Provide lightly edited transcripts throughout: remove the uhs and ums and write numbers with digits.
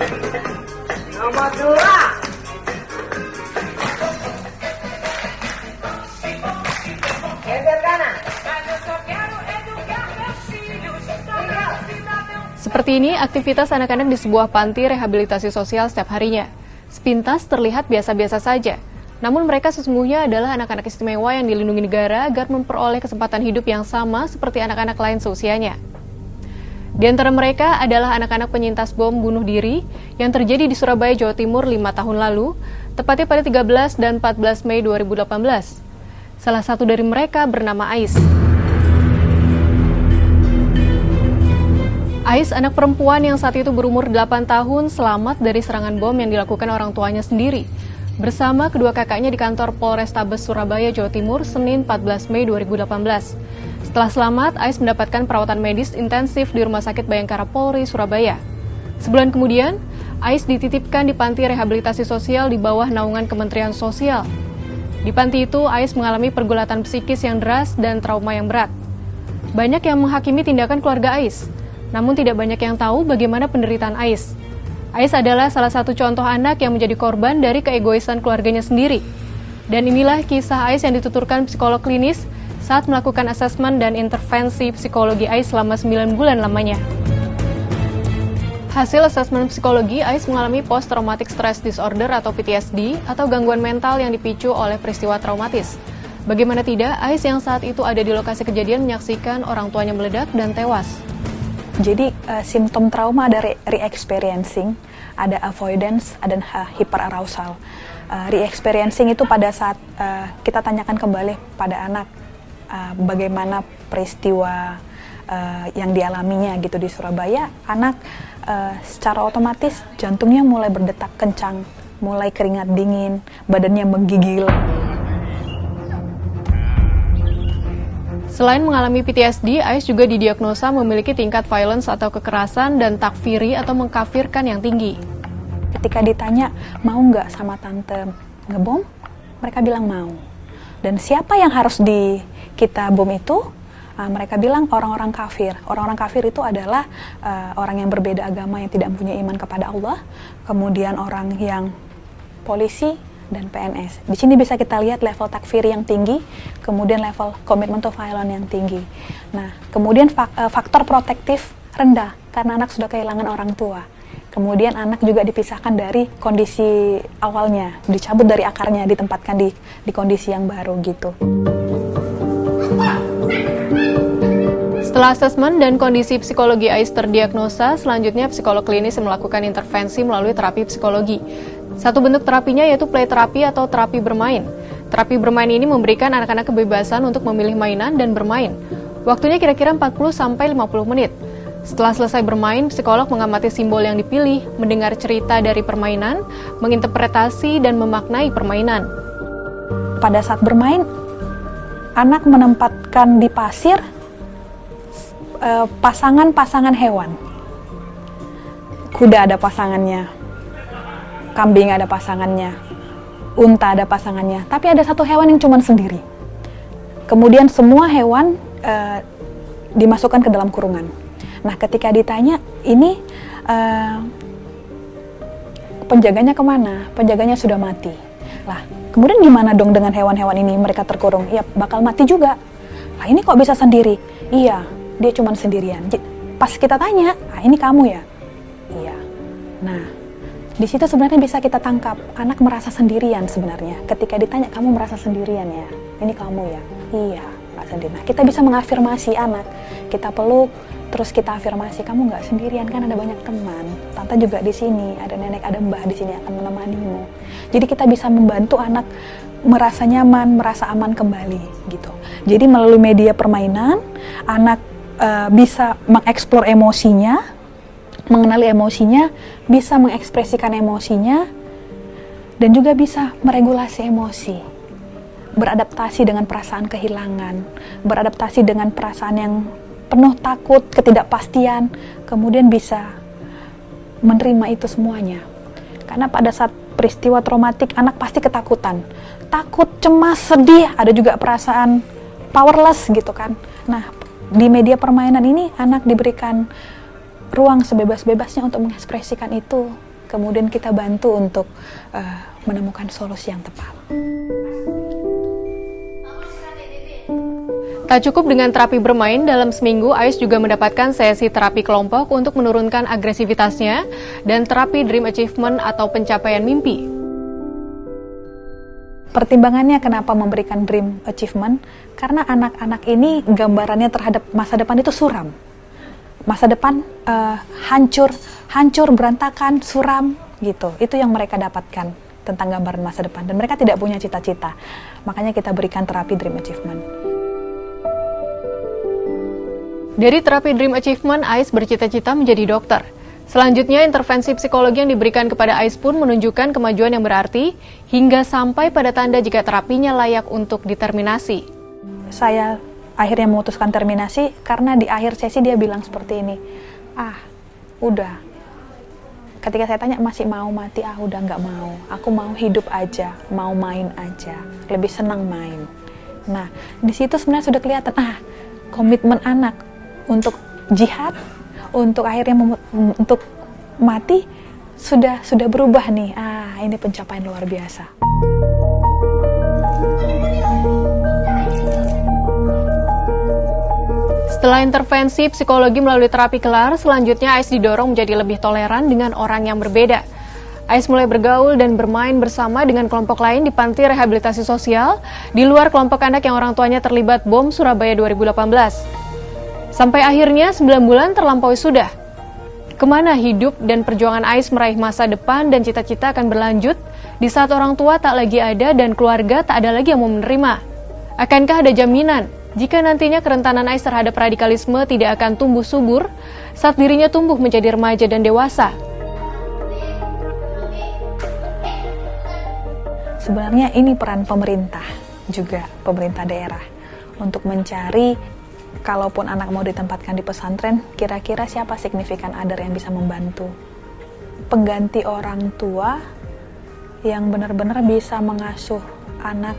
Nomor 2. Geser kanan. Seperti ini aktivitas anak-anak di sebuah panti rehabilitasi sosial setiap harinya. Sepintas terlihat biasa-biasa saja. Namun mereka sesungguhnya adalah anak-anak istimewa yang dilindungi negara agar memperoleh kesempatan hidup yang sama seperti anak-anak lain seusianya. Di antara mereka adalah anak-anak penyintas bom bunuh diri yang terjadi di Surabaya, Jawa Timur 5 tahun lalu, tepatnya pada 13 dan 14 Mei 2018. Salah satu dari mereka bernama Ais. Ais, anak perempuan yang saat itu berumur 8 tahun, selamat dari serangan bom yang dilakukan orang tuanya sendiri bersama kedua kakaknya di kantor Polrestabes Surabaya, Jawa Timur, Senin 14 Mei 2018. Setelah selamat, Ais mendapatkan perawatan medis intensif di Rumah Sakit Bayangkara Polri, Surabaya. Sebulan kemudian, Ais dititipkan di panti rehabilitasi sosial di bawah naungan Kementerian Sosial. Di panti itu, Ais mengalami pergulatan psikis yang deras dan trauma yang berat. Banyak yang menghakimi tindakan keluarga Ais, namun tidak banyak yang tahu bagaimana penderitaan Ais. Ais adalah salah satu contoh anak yang menjadi korban dari keegoisan keluarganya sendiri. Dan inilah kisah Ais yang dituturkan psikolog klinis saat melakukan asesmen dan intervensi psikologi Ais selama 9 bulan lamanya. Hasil asesmen psikologi, Ais mengalami post-traumatic stress disorder atau PTSD atau gangguan mental yang dipicu oleh peristiwa traumatis. Bagaimana tidak, Ais yang saat itu ada di lokasi kejadian menyaksikan orang tuanya meledak dan tewas. Jadi simptom trauma ada re-experiencing, ada avoidance, ada hyperarousal. Re-experiencing itu pada saat kita tanyakan kembali pada anak bagaimana peristiwa yang dialaminya gitu di Surabaya, anak secara otomatis jantungnya mulai berdetak kencang, mulai keringat dingin, badannya menggigil. Selain mengalami PTSD, Ais juga didiagnosa memiliki tingkat violence atau kekerasan dan takfiri atau mengkafirkan yang tinggi. Ketika ditanya, mau nggak sama tante ngebom? Mereka bilang mau. Dan siapa yang harus kita bom itu? Mereka bilang orang-orang kafir. Orang-orang kafir itu adalah orang yang berbeda agama, yang tidak punya iman kepada Allah. Kemudian orang yang polisi dan PNS. Di sini bisa kita lihat level takfir yang tinggi, kemudian level commitment to violence yang tinggi. Nah, kemudian faktor protektif rendah karena anak sudah kehilangan orang tua. Kemudian anak juga dipisahkan dari kondisi awalnya, dicabut dari akarnya, ditempatkan di kondisi yang baru gitu. Setelah asesmen dan kondisi psikologi Ais terdiagnosa, selanjutnya psikolog klinis melakukan intervensi melalui terapi psikologi. Satu bentuk terapinya yaitu play terapi atau terapi bermain. Terapi bermain ini memberikan anak-anak kebebasan untuk memilih mainan dan bermain. Waktunya kira-kira 40-50 menit. Setelah selesai bermain, psikolog mengamati simbol yang dipilih, mendengar cerita dari permainan, menginterpretasi dan memaknai permainan. Pada saat bermain, anak menempatkan di pasir pasangan-pasangan hewan. Kuda ada pasangannya, kambing ada pasangannya, unta ada pasangannya, tapi ada satu hewan yang cuma sendiri. Kemudian semua hewan dimasukkan ke dalam kurungan. Nah, ketika ditanya, ini penjaganya kemana? Penjaganya sudah mati. Lah, kemudian gimana dong dengan hewan-hewan ini? Mereka terkurung, ya bakal mati juga. Lah, ini kok bisa sendiri? Iya, dia cuma sendirian. Pas kita tanya, ini kamu ya? Iya. Nah, di situ sebenarnya bisa kita tangkap, anak merasa sendirian sebenarnya. Ketika ditanya, kamu merasa sendirian ya? Ini kamu ya? Iya, merasa sendirian. Nah, kita bisa mengafirmasi anak. Kita peluk, terus kita afirmasi, kamu nggak sendirian kan, ada banyak teman. Tante juga di sini, ada nenek, ada mbah di sini akan menemanimu. Jadi kita bisa membantu anak merasa nyaman, merasa aman kembali gitu. Jadi melalui media permainan, anak bisa mengeksplor emosinya, mengenali emosinya, bisa mengekspresikan emosinya, dan juga bisa meregulasi emosi, beradaptasi dengan perasaan kehilangan, beradaptasi dengan perasaan yang penuh takut, ketidakpastian, kemudian bisa menerima itu semuanya. Karena pada saat peristiwa traumatik, anak pasti ketakutan, takut, cemas, sedih, ada juga perasaan powerless gitu kan. Nah, di media permainan ini anak diberikan ruang sebebas-bebasnya untuk mengekspresikan itu kemudian kita bantu untuk menemukan solusi yang tepat. Tak cukup dengan terapi bermain, dalam seminggu Ais juga mendapatkan sesi terapi kelompok untuk menurunkan agresivitasnya dan terapi Dream Achievement atau pencapaian mimpi. Pertimbangannya kenapa memberikan Dream Achievement? Karena anak-anak ini gambarannya terhadap masa depan itu suram. Masa depan hancur, berantakan, suram gitu. Itu yang mereka dapatkan tentang gambaran masa depan. Dan mereka tidak punya cita-cita. Makanya kita berikan terapi Dream Achievement. Dari terapi Dream Achievement, Ais bercita-cita menjadi dokter. Selanjutnya, intervensi psikologi yang diberikan kepada Ais pun menunjukkan kemajuan yang berarti hingga sampai pada tanda jika terapinya layak untuk diterminasi. Saya akhirnya memutuskan terminasi karena di akhir sesi dia bilang seperti ini, udah. Ketika saya tanya masih mau mati, udah nggak mau. Aku mau hidup aja, mau main aja, lebih senang main. Nah, di situ sebenarnya sudah kelihatan, komitmen anak untuk jihad, untuk akhirnya untuk mati sudah berubah nih. Ini pencapaian luar biasa. Setelah intervensi psikologi melalui terapi kelar, selanjutnya Ais didorong menjadi lebih toleran dengan orang yang berbeda. Ais mulai bergaul dan bermain bersama dengan kelompok lain di panti rehabilitasi sosial di luar kelompok anak yang orang tuanya terlibat bom Surabaya 2018. Sampai akhirnya 9 bulan terlampaui sudah. Kemana hidup dan perjuangan Ais meraih masa depan dan cita-cita akan berlanjut di saat orang tua tak lagi ada dan keluarga tak ada lagi yang mau menerima? Akankah ada jaminan jika nantinya kerentanan Ais terhadap radikalisme tidak akan tumbuh subur saat dirinya tumbuh menjadi remaja dan dewasa? Sebenarnya ini peran pemerintah, juga pemerintah daerah, untuk mencari kalaupun anak mau ditempatkan di pesantren, kira-kira siapa signifikan other yang bisa membantu. Pengganti orang tua yang benar-benar bisa mengasuh anak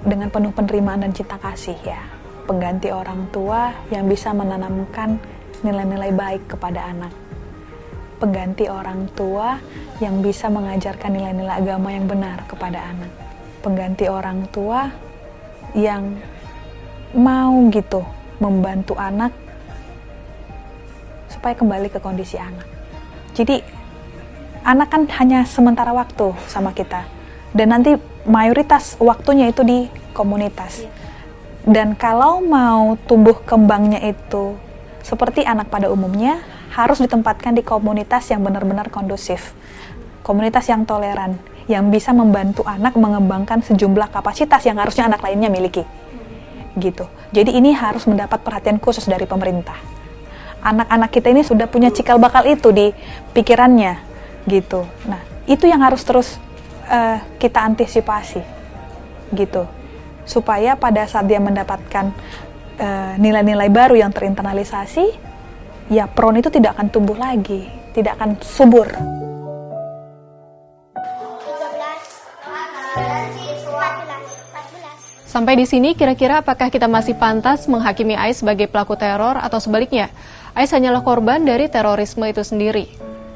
dengan penuh penerimaan dan cinta kasih ya. Pengganti orang tua yang bisa menanamkan nilai-nilai baik kepada anak. Pengganti orang tua yang bisa mengajarkan nilai-nilai agama yang benar kepada anak. Pengganti orang tua yang mau gitu membantu anak supaya kembali ke kondisi anak. Jadi anak kan hanya sementara waktu sama kita dan nanti mayoritas waktunya itu di komunitas. Dan kalau mau tumbuh kembangnya itu seperti anak pada umumnya, harus ditempatkan di komunitas yang benar-benar kondusif, komunitas yang toleran, yang bisa membantu anak mengembangkan sejumlah kapasitas yang harusnya anak lainnya miliki. Gitu. Jadi ini harus mendapat perhatian khusus dari pemerintah. Anak-anak kita ini sudah punya cikal bakal itu di pikirannya, gitu. Nah, itu yang harus terus kita antisipasi, gitu. Supaya pada saat dia mendapatkan nilai-nilai baru yang terinternalisasi, ya PRON itu tidak akan tumbuh lagi, tidak akan subur. Sampai di sini, kira-kira apakah kita masih pantas menghakimi Ais sebagai pelaku teror atau sebaliknya? Ais hanyalah korban dari terorisme itu sendiri.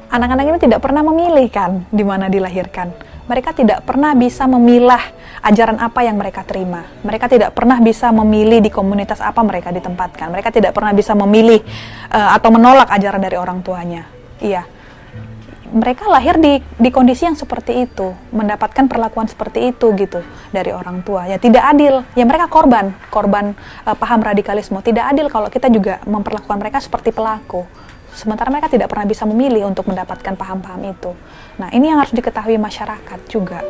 Anak-anak ini tidak pernah memilih kan di mana dilahirkan. Mereka tidak pernah bisa memilah ajaran apa yang mereka terima. Mereka tidak pernah bisa memilih di komunitas apa mereka ditempatkan. Mereka tidak pernah bisa memilih atau menolak ajaran dari orang tuanya. Iya. Mereka lahir di kondisi yang seperti itu, mendapatkan perlakuan seperti itu gitu dari orang tua. Ya tidak adil. Ya mereka korban paham radikalisme. Tidak adil kalau kita juga memperlakukan mereka seperti pelaku. Sementara mereka tidak pernah bisa memilih untuk mendapatkan paham-paham itu. Nah, ini yang harus diketahui masyarakat juga.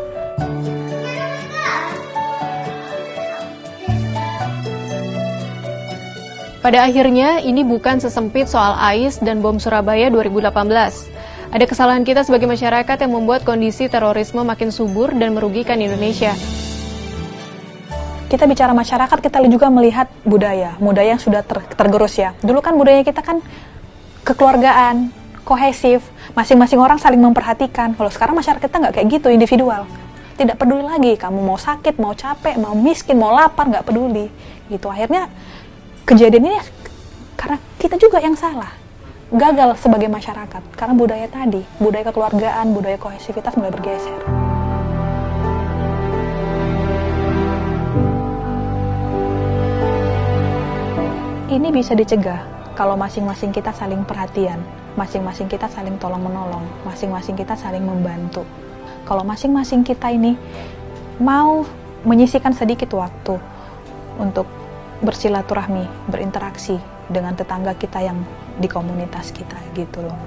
Pada akhirnya, ini bukan sesempit soal Ais dan bom Surabaya 2018. Ada kesalahan kita sebagai masyarakat yang membuat kondisi terorisme makin subur dan merugikan Indonesia. Kita bicara masyarakat, kita juga melihat budaya yang sudah tergerus ya. Dulu kan budaya kita kan kekeluargaan, kohesif, masing-masing orang saling memperhatikan. Kalau sekarang masyarakat kita nggak kayak gitu, individual. Tidak peduli lagi, kamu mau sakit, mau capek, mau miskin, mau lapar, nggak peduli. Gitu. Akhirnya kejadian ini karena kita juga yang salah. gagal sebagai masyarakat karena budaya tadi, budaya kekeluargaan, budaya kohesivitas mulai bergeser. Ini bisa dicegah kalau masing-masing kita saling perhatian, masing-masing kita saling tolong-menolong, masing-masing kita saling membantu. Kalau masing-masing kita ini mau menyisihkan sedikit waktu untuk bersilaturahmi, berinteraksi dengan tetangga kita yang di komunitas kita gitu loh.